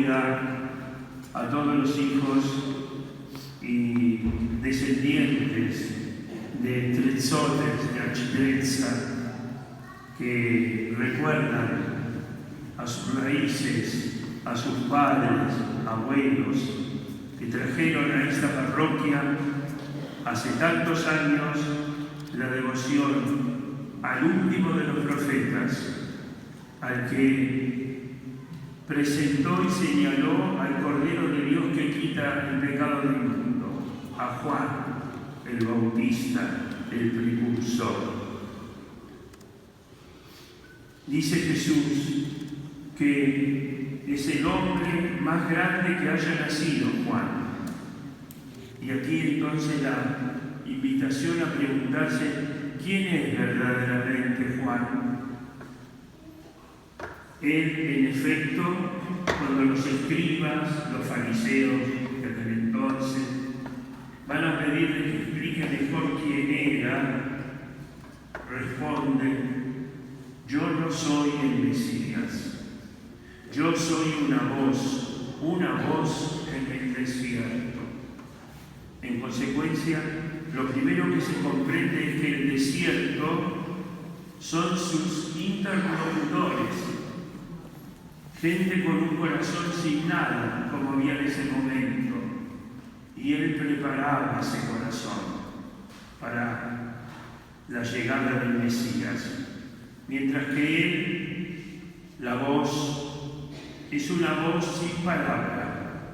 bendiga a todos los hijos y descendientes de Trezzotes, de Architrezza, que recuerdan a sus raíces, a sus padres, abuelos, que trajeron a esta parroquia hace tantos años la devoción al último de los profetas, al que presentó y señaló al Cordero de Dios que quita el pecado del mundo, a Juan el Bautista, el precursor. Dice Jesús que es el hombre más grande que haya nacido, Juan. Y aquí entonces la invitación a preguntarse, ¿quién es verdaderamente Juan? Él, en efecto, cuando los escribas, los fariseos de aquel entonces, van a pedirle que explique mejor quién era, responde: yo no soy el Mesías, yo soy una voz en el desierto. En consecuencia, lo primero que se comprende es que el desierto son sus interlocutores, gente con un corazón sin nada, como había en ese momento, y él preparaba ese corazón para la llegada del Mesías. Mientras que él, la voz, es una voz sin palabra,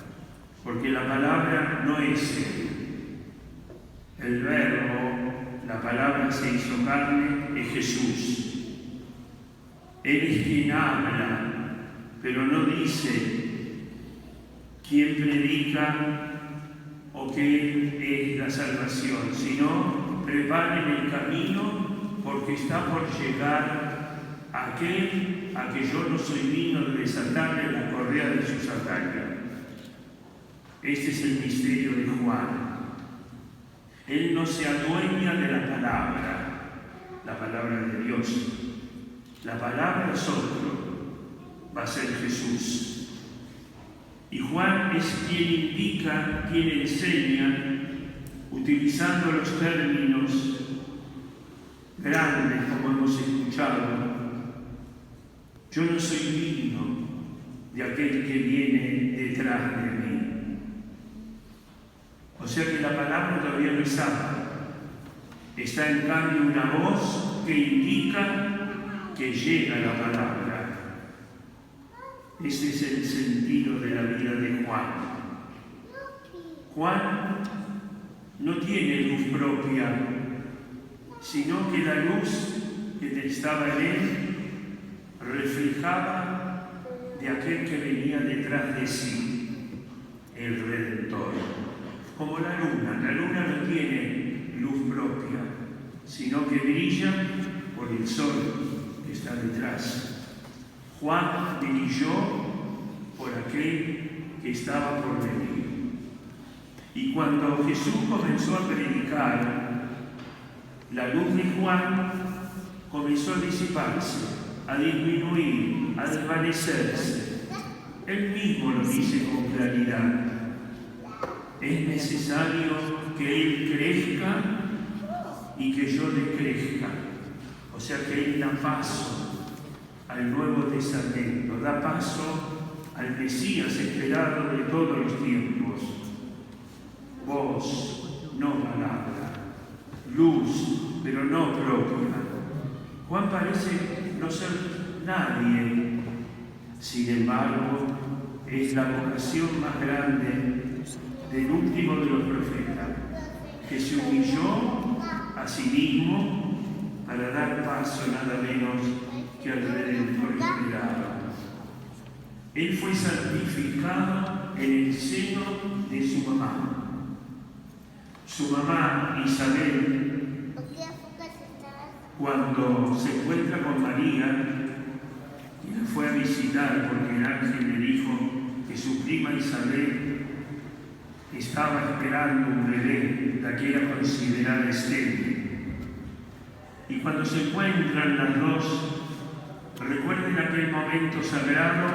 porque la palabra no es él. El verbo, la palabra se hizo carne, es Jesús. Él es quien habla, pero no dice quién predica o qué es la salvación, sino preparen el camino porque está por llegar aquel a que yo no soy digno de desatarle la correa de su sataria. Este es el misterio de Juan. Él no se adueña de la palabra de Dios. La palabra es otro, va a ser Jesús. Y Juan es quien indica, quien enseña, utilizando los términos grandes, como hemos escuchado. Yo no soy digno de aquel que viene detrás de mí. O sea que la palabra todavía no es apta. Está en cambio una voz que indica que llega la palabra. Ese es el sentido de la vida de Juan. Juan no tiene luz propia, sino que la luz que estaba en él reflejaba de aquel que venía detrás de sí, el Redentor. Como la luna no tiene luz propia, sino que brilla por el sol que está detrás. Juan brilló por aquel que estaba por venir. Y cuando Jesús comenzó a predicar, la luz de Juan comenzó a disiparse, a disminuir, a desvanecerse. Él mismo lo dice con claridad. Es necesario que Él crezca y que yo decrezca. O sea que Él da paso al Nuevo Testamento, da paso al Mesías esperado de todos los tiempos. Voz, no palabra, luz, pero no propia. Juan parece no ser nadie, sin embargo, es la vocación más grande del último de los profetas, que se humilló a sí mismo para dar paso nada menos que al Redentor esperado. Él fue santificado en el seno de su mamá. Su mamá, Isabel, cuando se encuentra con María, y la fue a visitar porque el ángel le dijo que su prima Isabel estaba esperando un bebé, la que era considerada estéril. Y cuando se encuentran las dos, recuerden aquel momento sagrado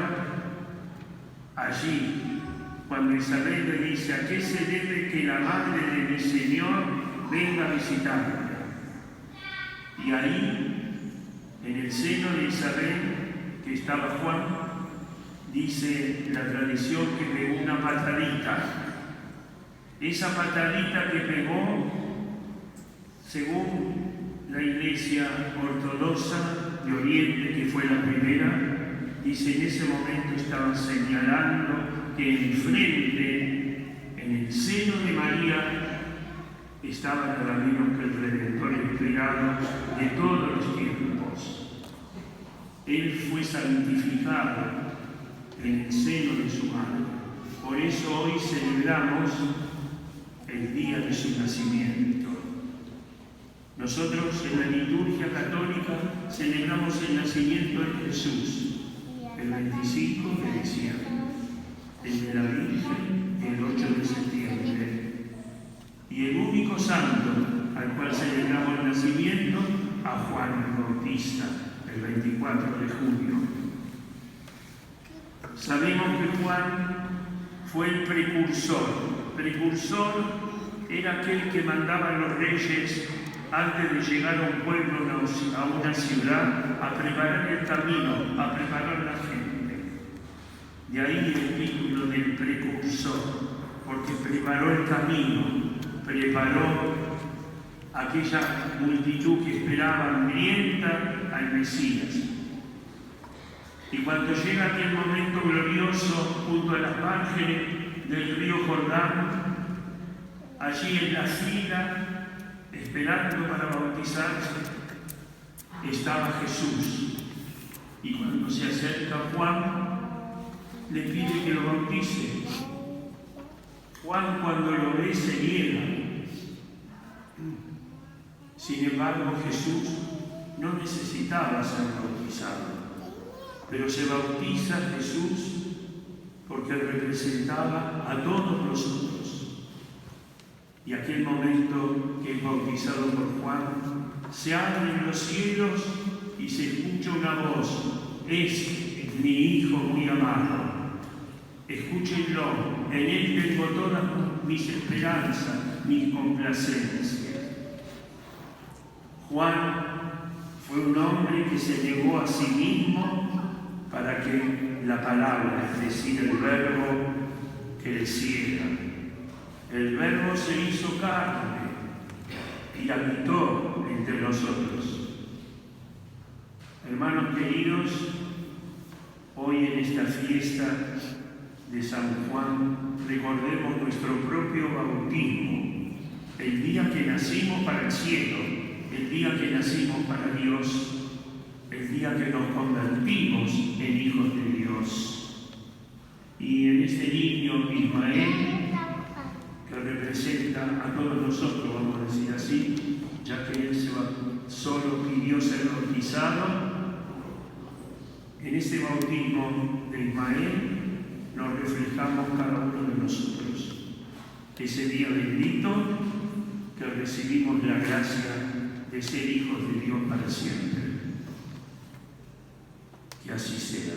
Allí, cuando Isabel le dice: ¿a qué se debe que la madre de mi Señor venga a visitarme? Y ahí, en el seno de Isabel, que estaba Juan, dice la tradición que pegó una patadita. Esa patadita que pegó, según la Iglesia Ortodoxa de Oriente, que fue la primera, dice, en ese momento estaba señalando que enfrente, en el seno de María, estaba nada menos que el Redentor esperado de todos los tiempos. Él fue santificado en el seno de su madre. Por eso hoy celebramos el día de su nacimiento. Nosotros en la liturgia católica celebramos el nacimiento de Jesús el 25 de diciembre, el de la Virgen el 8 de septiembre, y el único santo al cual celebramos el nacimiento, a Juan el Bautista, el 24 de junio. Sabemos que Juan fue el precursor. Precursor era aquel que mandaba a los reyes, antes de llegar a un pueblo, a una ciudad, a preparar el camino, a preparar la gente. De ahí el título del precursor, porque preparó el camino, preparó aquella multitud que esperaba hambrienta al Mesías. Y cuando llega aquel momento glorioso junto a las márgenes del río Jordán, allí en la fila, esperando para bautizarse, estaba Jesús. Y cuando se acerca Juan, le pide que lo bautice. Juan, cuando lo ve, se niega. Sin embargo, Jesús no necesitaba ser bautizado, pero se bautiza Jesús porque representaba a todos nosotros. Y aquel momento que es bautizado por Juan, se abren los cielos y se escucha una voz: es mi Hijo muy amado, escúchenlo, en él tengo todas mis esperanzas, mis complacencias. Juan fue un hombre que se negó a sí mismo para que la palabra, es decir, el verbo, creciera. El verbo se hizo carne y habitó entre nosotros. Hermanos queridos, hoy en esta fiesta de San Juan recordemos nuestro propio bautismo, el día que nacimos para el cielo, el día que nacimos para Dios, el día que nos convertimos en hijos de Dios. Y en este niño Ismael, que representa a todos nosotros, vamos a decir así, ya que él solo pidió ser bautizado, en este bautismo de Ismael nos reflejamos cada uno de nosotros. Ese día bendito que recibimos la gracia de ser hijos de Dios para siempre. Que así sea.